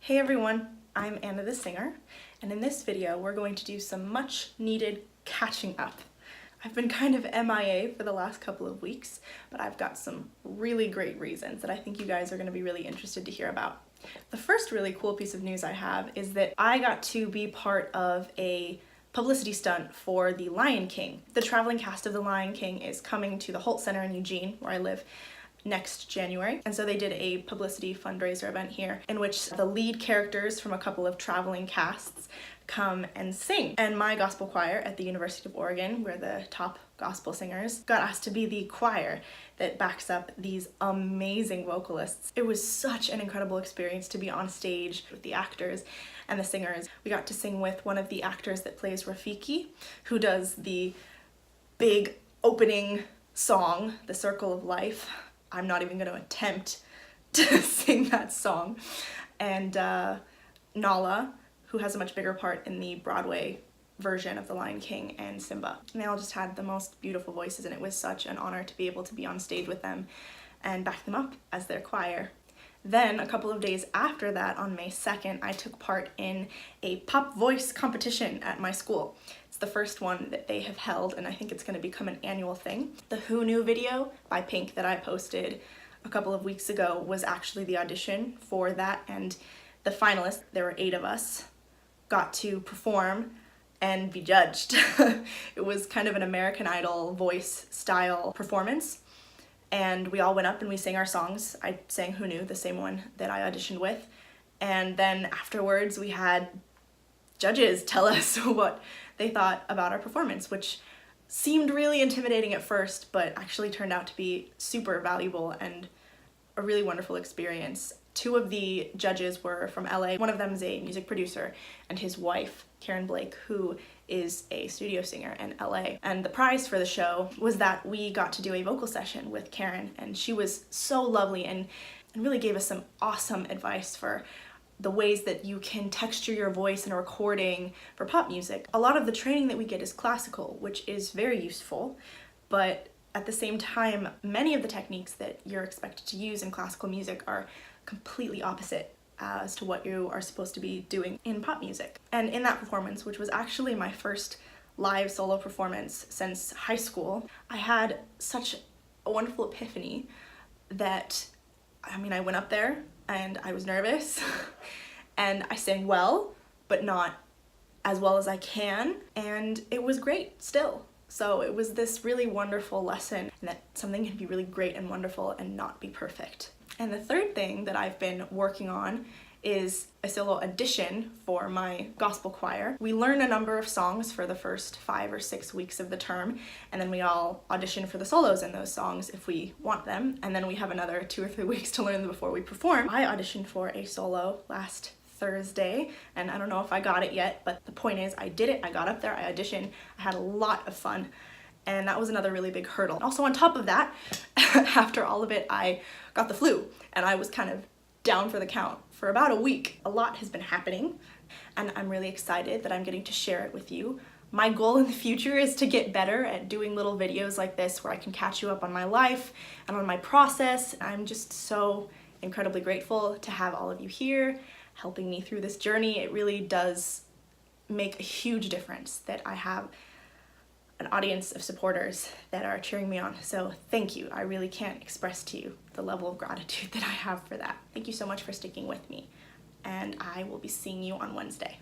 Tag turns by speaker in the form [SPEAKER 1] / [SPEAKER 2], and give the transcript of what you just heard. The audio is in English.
[SPEAKER 1] Hey everyone, I'm Anna the singer, and in this video we're going to do some much needed catching up. I've been kind of MIA for the last couple of weeks, but I've got some really great reasons that I think you guys are going to be really interested to hear about. The first really cool piece of news I have is that I got to be part of a publicity stunt for The Lion King. The traveling cast of The Lion King is coming to the Holt Center in Eugene, where I live, next January. And so they did a publicity fundraiser event here in which the lead characters from a couple of traveling casts come and sing. And my gospel choir at the University of Oregon, we're the top gospel singers, got asked to be the choir that backs up these amazing vocalists. It was such an incredible experience to be on stage with the actors and the singers. We got to sing with one of the actors that plays Rafiki, who does the big opening song, The Circle of Life. I'm not even going to attempt to sing that song. And Nala, who has a much bigger part in the Broadway version of The Lion King, and Simba. And they all just had the most beautiful voices, and it was such an honor to be able to be on stage with them and back them up as their choir. Then, a couple of days after that, on May 2nd, I took part in a pop voice competition at my school. It's the first one that they have held, and I think it's going to become an annual thing. The Who Knew video by Pink that I posted a couple of weeks ago was actually the audition for that, and the finalists, there were 8 of us, got to perform and be judged. It was kind of an American Idol voice style performance. And we all went up and we sang our songs. I sang Who Knew, the same one that I auditioned with. And then afterwards we had judges tell us what they thought about our performance, which seemed really intimidating at first, but actually turned out to be super valuable and a really wonderful experience. 2 of the judges were from LA. One of them is a music producer, and his wife, Karen Blake, who is a studio singer in LA. And the prize for the show was that we got to do a vocal session with Karen, and she was so lovely and really gave us some awesome advice for the ways that you can texture your voice in a recording for pop music. A lot of the training that we get is classical, which is very useful, but at the same time, many of the techniques that you're expected to use in classical music are completely opposite as to what you are supposed to be doing in pop music. And in that performance, which was actually my first live solo performance since high school, I had such a wonderful epiphany that, I went up there and I was nervous and I sang well, but not as well as I can, and it was great still. So it was this really wonderful lesson that something can be really great and wonderful and not be perfect. And the third thing that I've been working on is a solo audition for my gospel choir. We learn a number of songs for the first 5 or 6 weeks of the term, and then we all audition for the solos in those songs if we want them, and then we have another 2 or 3 weeks to learn them before we perform. I auditioned for a solo last Thursday, and I don't know if I got it yet, but the point is I did it. I got up there, I auditioned, I had a lot of fun, and that was another really big hurdle. Also, on top of that, after all of it, I got the flu, and I was kind of down for the count for about a week. A lot has been happening, and I'm really excited that I'm getting to share it with you. My goal in the future is to get better at doing little videos like this where I can catch you up on my life and on my process. I'm just so incredibly grateful to have all of you here helping me through this journey. It really does make a huge difference that I have an audience of supporters that are cheering me on. So thank you. I really can't express to you the level of gratitude that I have for that. Thank you so much for sticking with me, and I will be seeing you on Wednesday.